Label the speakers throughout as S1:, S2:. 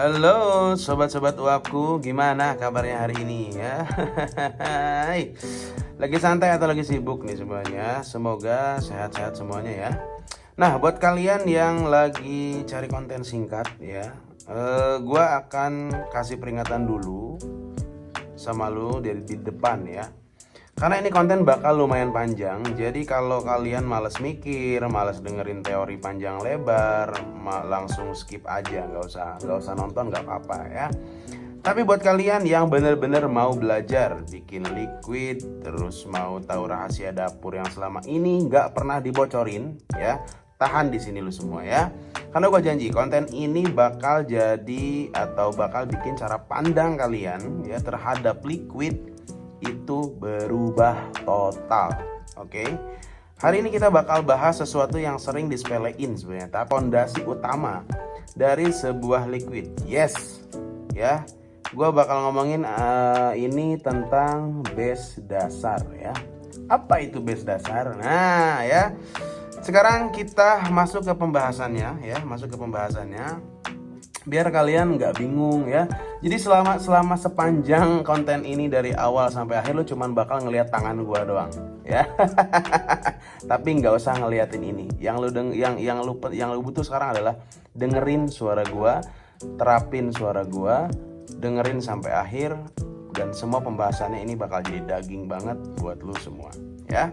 S1: Halo sobat-sobat uapku, gimana kabarnya hari ini ya? Hai. Lagi santai atau lagi sibuk nih semuanya? Semoga sehat-sehat semuanya ya. Nah, buat kalian yang lagi cari konten singkat ya, gua akan kasih peringatan dulu sama lu dari di depan ya. Karena ini konten bakal lumayan panjang, jadi kalau kalian males mikir, males dengerin teori panjang lebar, langsung skip aja, nggak usah nonton, nggak apa-apa ya. Tapi buat kalian yang bener-bener mau belajar bikin liquid, terus mau tahu rahasia dapur yang selama ini nggak pernah dibocorin, ya, tahan di sini lu semua ya. Karena gue janji konten ini bakal jadi atau bakal bikin cara pandang kalian ya terhadap liquid itu berubah total. Oke. Hari ini kita bakal bahas sesuatu yang sering disepelein sebenarnya, tapi fondasi utama dari sebuah liquid. Yes. Ya. Gua bakal ngomongin ini tentang base dasar ya. Apa itu base dasar? Nah, ya. Sekarang kita masuk ke pembahasannya ya, biar kalian nggak bingung ya. Jadi selama sepanjang konten ini dari awal sampai akhir lu cuman bakal ngelihat tangan gua doang ya. Tapi nggak usah ngeliatin ini. Yang lu butuh sekarang adalah dengerin suara gua, terapin suara gua, dengerin sampai akhir, dan semua pembahasannya ini bakal jadi daging banget buat lu semua ya.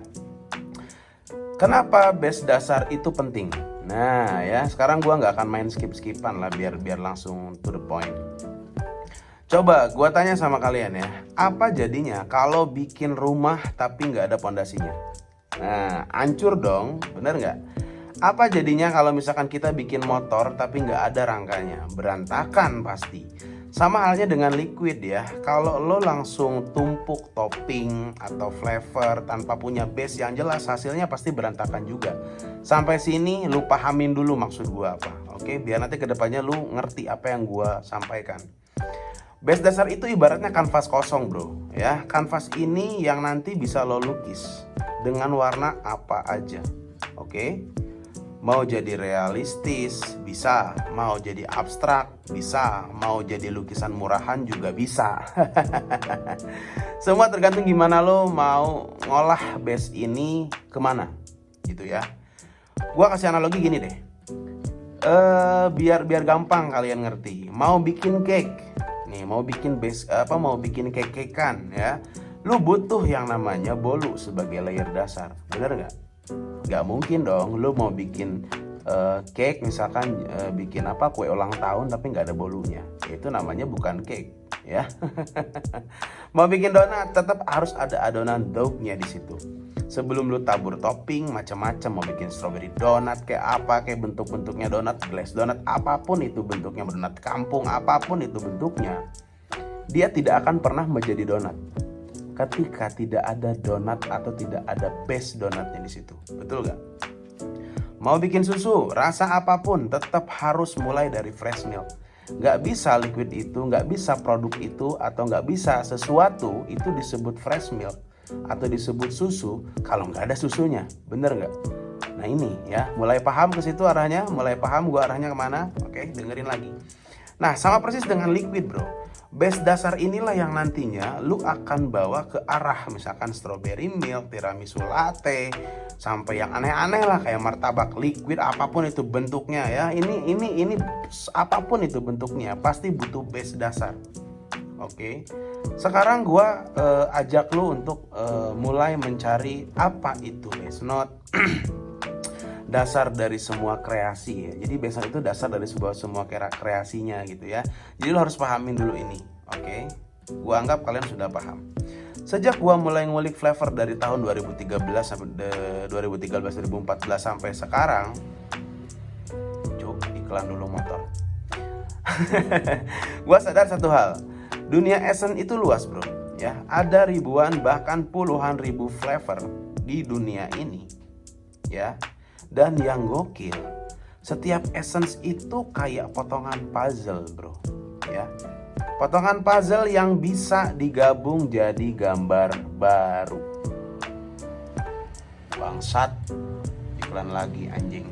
S1: Kenapa base dasar itu penting? Nah ya, sekarang gua nggak akan main skip-skipan lah, biar langsung to the point. Coba gua tanya sama kalian ya, apa jadinya kalau bikin rumah tapi nggak ada pondasinya? Nah, hancur dong, bener nggak? Apa jadinya kalau misalkan kita bikin motor tapi nggak ada rangkanya? Berantakan pasti. Sama halnya dengan liquid ya, kalau lo langsung tumpuk topping atau flavor tanpa punya base yang jelas, hasilnya pasti berantakan juga. Sampai sini lu pahamin dulu maksud gua apa, oke? Biar nanti kedepannya lu ngerti apa yang gua sampaikan. Base dasar itu ibaratnya kanvas kosong bro ya. Kanvas ini yang nanti bisa lo lukis dengan warna apa aja, oke? Mau jadi realistis bisa, mau jadi abstrak bisa, mau jadi lukisan murahan juga bisa. Semua tergantung gimana lo mau ngolah base ini kemana gitu ya. Gua kasih analogi gini deh, biar gampang kalian ngerti. Mau bikin cake nih, mau bikin base mau bikin cake-cakean ya, lu butuh yang namanya bolu sebagai layer dasar, bener nggak? Gak mungkin dong lu mau bikin cake misalkan, bikin kue ulang tahun tapi nggak ada bolunya, itu namanya bukan cake ya. Mau bikin donat tetap harus ada adonan dough-nya di situ. Sebelum lu tabur topping macam-macam, mau bikin strawberry donat kayak apa, kayak bentuk-bentuknya donat, glass donat, apapun itu bentuknya, donat kampung, apapun itu bentuknya, dia tidak akan pernah menjadi donat ketika tidak ada donat atau tidak ada base donatnya di situ. Betul gak? Mau bikin susu, rasa apapun tetap harus mulai dari fresh milk. Gak bisa liquid itu, gak bisa produk itu, atau gak bisa sesuatu itu disebut fresh milk atau disebut susu kalau gak ada susunya. Bener gak? Nah ini ya, mulai paham ke situ arahnya, mulai paham gua arahnya kemana? Oke, dengerin lagi. Nah, sama persis dengan liquid bro. Base dasar inilah yang nantinya lu akan bawa ke arah misalkan strawberry milk, tiramisu latte, sampai yang aneh-aneh lah kayak martabak liquid, apapun itu bentuknya ya. Ini apapun itu bentuknya pasti butuh base dasar. Oke. Sekarang gua ajak lu untuk mulai mencari apa itu base note. Dasar dari semua kreasi ya. Jadi base note itu dasar dari semua kreasinya gitu ya. Jadi lo harus pahamin dulu ini, oke? Gua anggap kalian sudah paham. Sejak gua mulai ngulik flavor dari tahun 2013 sampai 2014 sampai sekarang. Cuk, iklan dulu motor. Gua sadar satu hal. Dunia essence itu luas, bro, ya. Ada ribuan bahkan puluhan ribu flavor di dunia ini. Ya. Dan yang gokil, setiap essence itu kayak potongan puzzle bro ya. Potongan puzzle yang bisa digabung jadi gambar baru. Bangsat, iklan lagi anjing.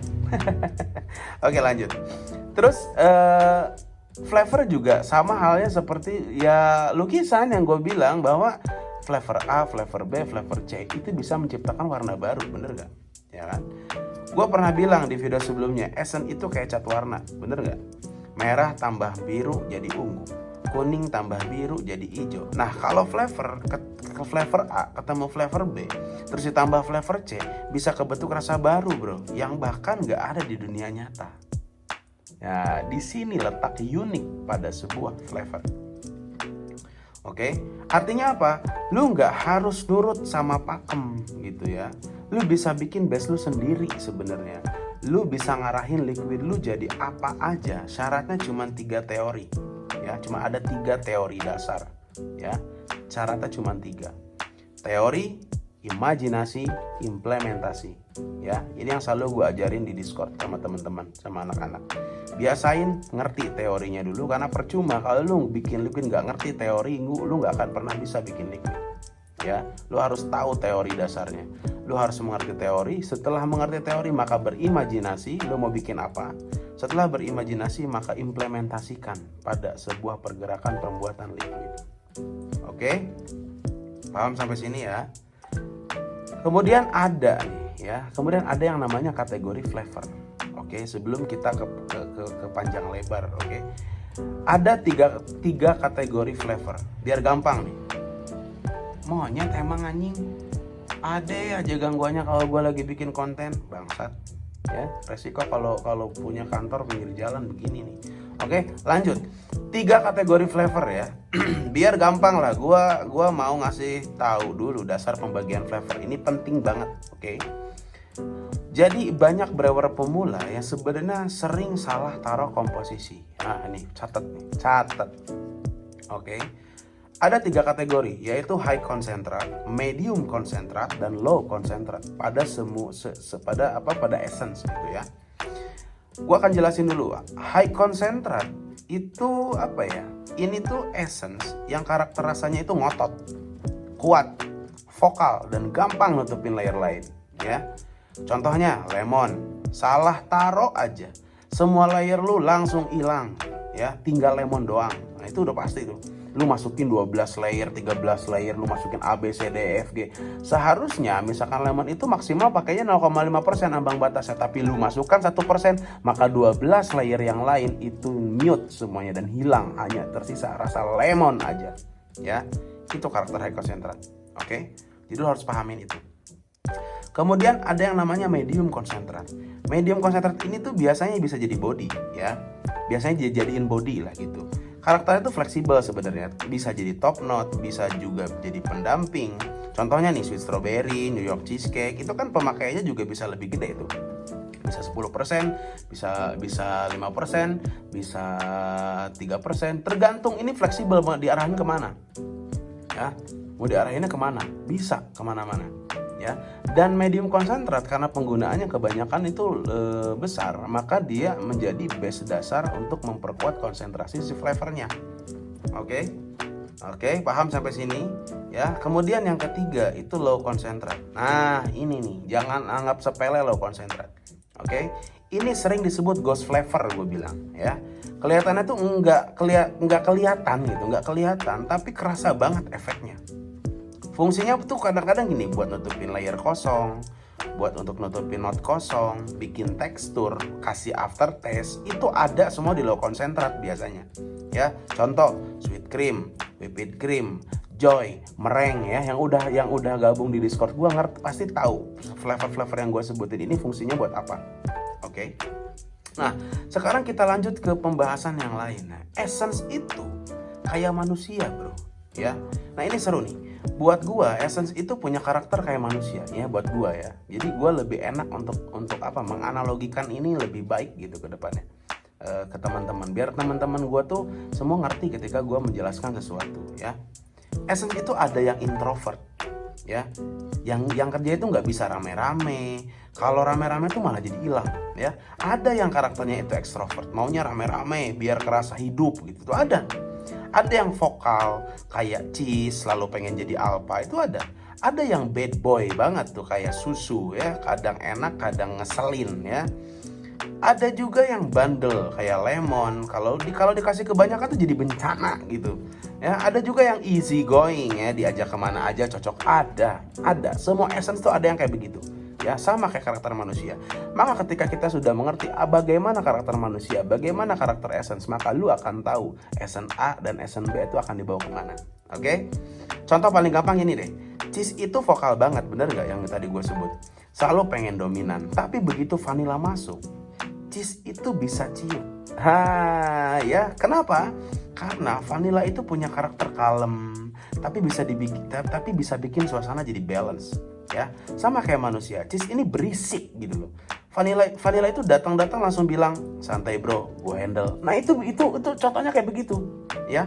S1: Oke lanjut. Terus Flavor juga sama halnya seperti ya lukisan yang gue bilang bahwa flavor A, flavor B, flavor C itu bisa menciptakan warna baru, bener gak? Ya kan? Gue pernah bilang di video sebelumnya, essence itu kayak cat warna, bener gak? Merah tambah biru jadi ungu, kuning tambah biru jadi hijau. Nah kalau flavor flavor A ketemu flavor B terus ditambah flavor C, bisa kebentuk rasa baru bro, yang bahkan gak ada di dunia nyata. Nah, di sini letak unik pada sebuah flavor. Oke, artinya apa? Lu nggak harus nurut sama pakem gitu ya. Lu bisa bikin base lu sendiri sebenarnya. Lu bisa ngarahin liquid lu jadi apa aja. Syaratnya cuma 3 teori. Ya, cuma ada 3 teori dasar. Ya, syaratnya cuma 3. Teori, imajinasi, implementasi. Ya, ini yang selalu gue ajarin di Discord sama teman-teman, sama anak-anak. Biasain ngerti teorinya dulu, karena percuma kalau lu bikin liquid nggak ngerti teori, lu nggak akan pernah bisa bikin liquid. Ya, lu harus tahu teori dasarnya. Lu harus mengerti teori. Setelah mengerti teori maka berimajinasi. Lu mau bikin apa? Setelah berimajinasi maka implementasikan pada sebuah pergerakan pembuatan liquid. Oke, paham sampai sini ya? Kemudian ada nih ya, kemudian ada yang namanya kategori flavor. Oke, sebelum kita ke panjang lebar, oke. Ada tiga kategori flavor. Biar gampang nih. Monyet emang anjing. Ada aja gangguannya kalau gue lagi bikin konten, bangsat. Ya, resiko kalau punya kantor pinggir jalan begini nih. Oke, lanjut. 3 kategori flavor ya. Biar gampang lah, gua mau ngasih tahu dulu dasar pembagian flavor. Ini penting banget, oke? Jadi banyak brewer pemula yang sebenarnya sering salah taruh komposisi. Nah, ini catat. Oke. Ada 3 kategori, yaitu high concentrat, medium concentrat, dan low concentrat pada pada essence gitu ya. Gua akan jelasin dulu. High concentrat itu apa ya? Ini tuh essence yang karakter rasanya itu ngotot, kuat, vokal, dan gampang nutupin layer lain ya. Contohnya lemon, salah taruh aja semua layer lu langsung hilang ya, tinggal lemon doang. Nah itu udah pasti tuh. Lu masukin 12 layer, 13 layer, lu masukin A, B, C, D, E, F, G. Seharusnya misalkan lemon itu maksimal pakainya 0,5% ambang batasnya, tapi lu masukkan 1%, maka 12 layer yang lain itu mute semuanya dan hilang, hanya tersisa rasa lemon aja. Ya, itu karakter high concentrat. Oke? Jadi lu harus pahamin itu. Kemudian ada yang namanya medium concentrat. Medium concentrat ini tuh biasanya bisa jadi body ya. Biasanya dijadiin body lah gitu. Karakternya itu fleksibel sebenarnya, bisa jadi top note, bisa juga jadi pendamping. Contohnya nih sweet strawberry, New York cheesecake, itu kan pemakaiannya juga bisa lebih gede itu. Bisa 10%, bisa 5%, bisa 3%, tergantung ini fleksibel mau diarahin kemana. Ya, mau diarahinnya kemana? Bisa kemana-mana. Ya, dan medium konsentrat karena penggunaannya kebanyakan itu besar, maka dia menjadi base dasar untuk memperkuat konsentrasi si flavornya. Oke, paham sampai sini ya. Kemudian yang ketiga itu low konsentrat. Nah ini nih, jangan anggap sepele low konsentrat. Oke, ini sering disebut ghost flavor gue bilang ya. Kelihatannya tuh nggak kelihatan gitu, nggak kelihatan, tapi kerasa banget efeknya. Fungsinya tuh kadang-kadang gini, buat nutupin layer kosong, buat untuk nutupin note kosong, bikin tekstur, kasih aftertaste, itu ada semua di low concentrat biasanya. Ya, contoh sweet cream, whipped cream, joy, meringue ya, yang udah gabung di Discord gua pasti tahu flavor-flavor yang gua sebutin ini fungsinya buat apa. Oke. Nah, sekarang kita lanjut ke pembahasan yang lain. Nah, essence itu kayak manusia, bro. Ya. Nah, ini seru nih. Buat gua essence itu punya karakter kayak manusia ya, buat gua ya. Jadi gua lebih enak untuk menganalogikan ini lebih baik gitu ke depannya ke teman-teman, biar teman-teman gua tuh semua ngerti ketika gua menjelaskan sesuatu ya. Essence itu ada yang introvert ya, yang kerja itu nggak bisa rame-rame. Kalau rame-rame tuh malah jadi hilang ya. Ada yang karakternya itu extrovert, maunya rame-rame biar kerasa hidup gitu tuh ada. Ada yang vokal kayak Cheese, selalu pengen jadi alpha, itu ada. Ada yang bad boy banget tuh kayak Susu ya, kadang enak kadang ngeselin ya. Ada juga yang bandel kayak lemon, kalau dikasih kebanyakan tuh jadi bencana gitu. Ya, ada juga yang easy going ya, diajak kemana aja cocok. Ada. Semua essence tuh ada yang kayak begitu. Ya, sama kayak karakter manusia. Maka ketika kita sudah mengerti bagaimana karakter manusia, bagaimana karakter essence, maka lu akan tahu essence A dan essence B itu akan dibawa kemana. Oke? Contoh paling gampang ini deh. Cheese itu vokal banget, bener gak yang tadi gue sebut? Selalu pengen dominan, tapi begitu vanilla masuk, cheese itu bisa cium. Ya, kenapa? Karena vanilla itu punya karakter kalem, tapi bisa bikin suasana jadi balance, ya. Sama kayak manusia, cheese ini berisik gitu loh. Vanilla itu datang langsung bilang, "Santai bro, gue handle." Nah, itu contohnya kayak begitu, ya.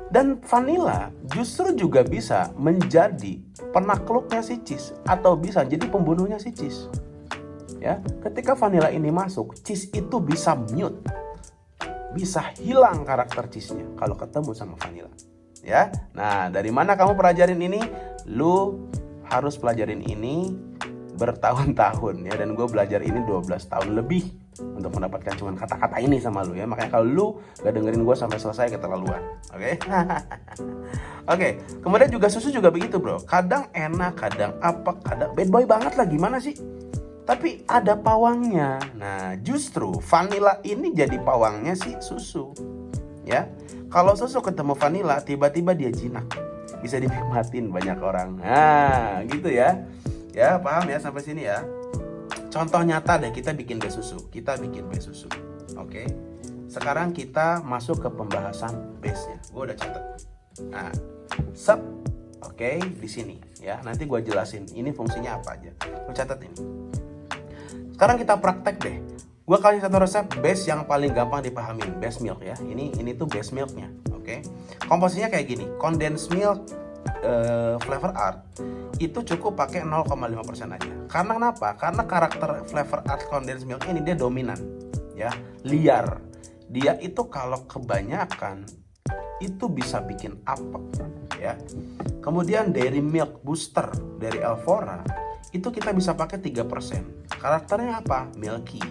S1: Dan vanilla justru juga bisa menjadi penakluknya si cheese atau bisa jadi pembunuhnya si cheese. Ya, ketika vanilla ini masuk, cheese itu bisa mute. Bisa hilang karakter cheese-nya kalau ketemu sama vanilla. Ya. Nah, dari mana kamu pelajarin ini? Lu harus pelajarin ini bertahun-tahun ya, dan gue belajar ini 12 tahun lebih untuk mendapatkan cuman kata-kata ini sama lu ya. Makanya kalau lu gak dengerin gue sampai selesai, keterlaluan. Oke? Oke, kemudian juga susu juga begitu bro. Kadang enak, kadang apa, kadang bad boy banget lah, gimana sih? Tapi ada pawangnya. Nah, justru vanilla ini jadi pawangnya si susu. Ya. Kalau susu ketemu vanilla, tiba-tiba dia jinak. Bisa dinikmatin banyak orang. Nah, gitu ya. Ya, paham ya sampai sini ya. Contoh nyata deh, kita bikin base susu. Oke. Sekarang kita masuk ke pembahasan base-nya. Gue udah catat. Nah, Oke, di sini ya. Nanti gue jelasin ini fungsinya apa aja. Gue catat ini. Sekarang kita praktek deh. Gue kasih satu resep base yang paling gampang dipahamin, base milk ya. Ini tuh base milknya, oke? Komposisinya kayak gini, condensed milk flavor art itu cukup pakai 0,5% aja. Karena kenapa? Karena karakter flavor art condensed milk ini dia dominan, ya, liar. Dia itu kalau kebanyakan itu bisa bikin apek, ya. Kemudian dairy milk booster dari Elvora itu kita bisa pakai 3%. Karakternya apa? Milky,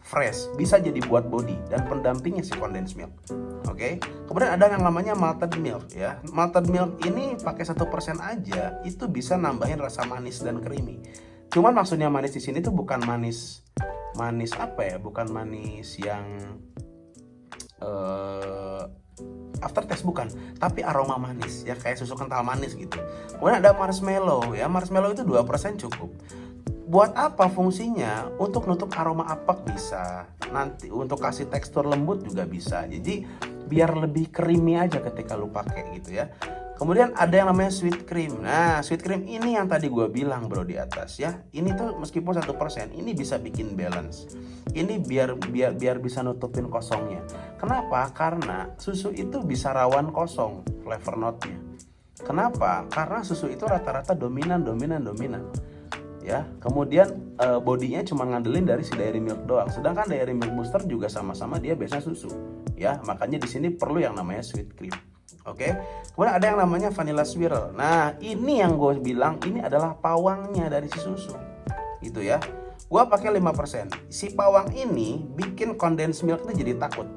S1: fresh, bisa jadi buat body dan pendampingnya si condensed milk. Oke. Kemudian ada yang namanya malted milk ya. Malted milk ini pakai 1% aja itu bisa nambahin rasa manis dan creamy. Cuman maksudnya manis di sini tuh bukan manis apa ya? Bukan manis yang aftertaste, bukan, tapi aroma manis ya, kayak susu kental manis gitu. Kemudian ada marshmallow ya. Marshmallow itu 2% cukup. Buat apa fungsinya? Untuk nutup aroma apek bisa. Nanti untuk kasih tekstur lembut juga bisa. Jadi biar lebih creamy aja ketika lu pakai gitu ya. Kemudian ada yang namanya sweet cream. Nah, sweet cream ini yang tadi gue bilang bro di atas ya. Ini tuh meskipun 1%, ini bisa bikin balance. Ini biar bisa nutupin kosongnya. Kenapa? Karena susu itu bisa rawan kosong flavor note-nya. Kenapa? Karena susu itu rata-rata dominan. Ya, kemudian bodinya cuma ngandelin dari si dairy milk doang. Sedangkan dairy milk booster juga sama-sama dia biasanya susu. Ya, makanya di sini perlu yang namanya sweet cream. Oke. Kemudian ada yang namanya vanilla swirl. Nah, ini yang gue bilang ini adalah pawangnya dari si susu. Gitu ya. Gue pakai 5%. Si pawang ini bikin condensed milk itu jadi takut.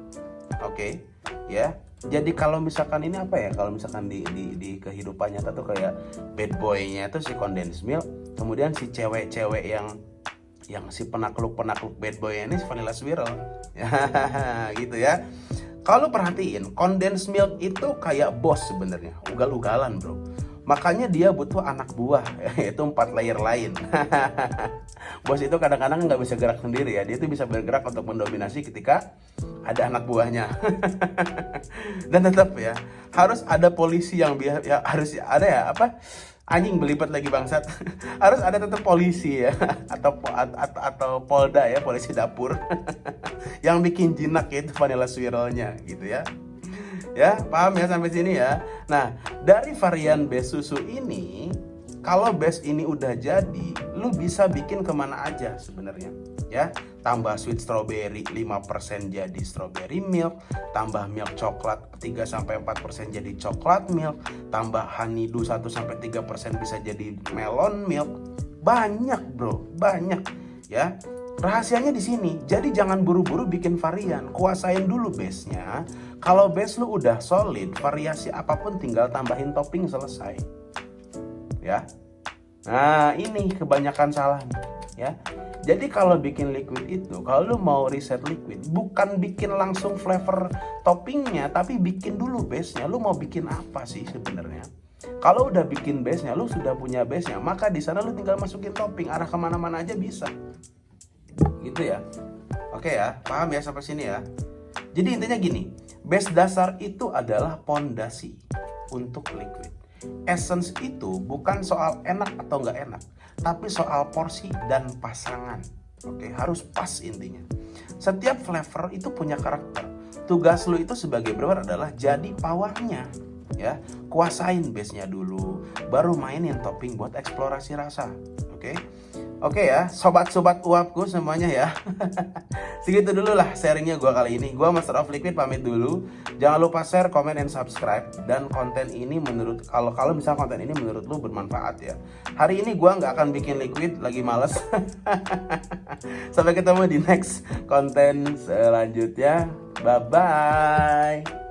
S1: Oke. Ya. Jadi kalau misalkan ini apa ya? Kalau misalkan di kehidupan nyata tuh kayak bad boy-nya tuh si condensed milk, kemudian si cewek-cewek yang si penakluk bad boy ini si vanilla swirl. Gitu ya. Kalau perhatiin, condensed milk itu kayak bos sebenarnya, ugal-ugalan bro. Makanya dia butuh anak buah, yaitu 4 layer lain. Bos itu kadang-kadang nggak bisa gerak sendiri ya, dia itu bisa bergerak untuk mendominasi ketika ada anak buahnya. Dan tetap ya, harus ada polisi yang harus ada ya, apa? Anjing belibet lagi bangsat. Harus ada tetap polisi ya, atau polda ya, polisi dapur. Yang bikin jinak ya itu vanilla swirl-nya gitu ya. Ya, paham ya sampai sini ya. Nah, dari varian base susu ini, kalau base ini udah jadi, lu bisa bikin kemana aja sebenarnya. Ya, tambah sweet strawberry 5% jadi strawberry milk, tambah milk coklat 3-4% jadi coklat milk, tambah honeydew 1-3% bisa jadi melon milk. Banyak bro, banyak ya. Rahasianya di sini. Jadi jangan buru-buru bikin varian, kuasain dulu base-nya. Kalau base lu udah solid, variasi apapun tinggal tambahin topping, selesai. Ya. Nah, ini kebanyakan salah nih, ya. Jadi kalau bikin liquid itu, kalau lu mau riset liquid, bukan bikin langsung flavor toppingnya, tapi bikin dulu base-nya. Lu mau bikin apa sih sebenarnya? Kalau udah bikin base-nya, lu sudah punya base-nya, maka di sana lu tinggal masukin topping, arah kemana-mana aja bisa. Gitu ya. Oke ya, paham ya sampai sini ya. Jadi intinya gini, base dasar itu adalah pondasi untuk liquid. Essence itu bukan soal enak atau nggak enak, tapi soal porsi dan pasangan. Oke, harus pas intinya. Setiap flavor itu punya karakter. Tugas lu itu sebagai brewer adalah jadi pawangnya, ya. Kuasain base-nya dulu, baru mainin topping buat eksplorasi rasa. Oke. Oke ya, sobat-sobat uapku semuanya ya. Segitu dulu lah sharingnya gue kali ini. Gue Master of Liquid pamit dulu. Jangan lupa share, comment, dan subscribe. Dan konten ini menurut kalau misalnya konten ini menurut lu bermanfaat ya. Hari ini gue nggak akan bikin liquid, lagi males. Sampai ketemu di next konten selanjutnya. Bye bye.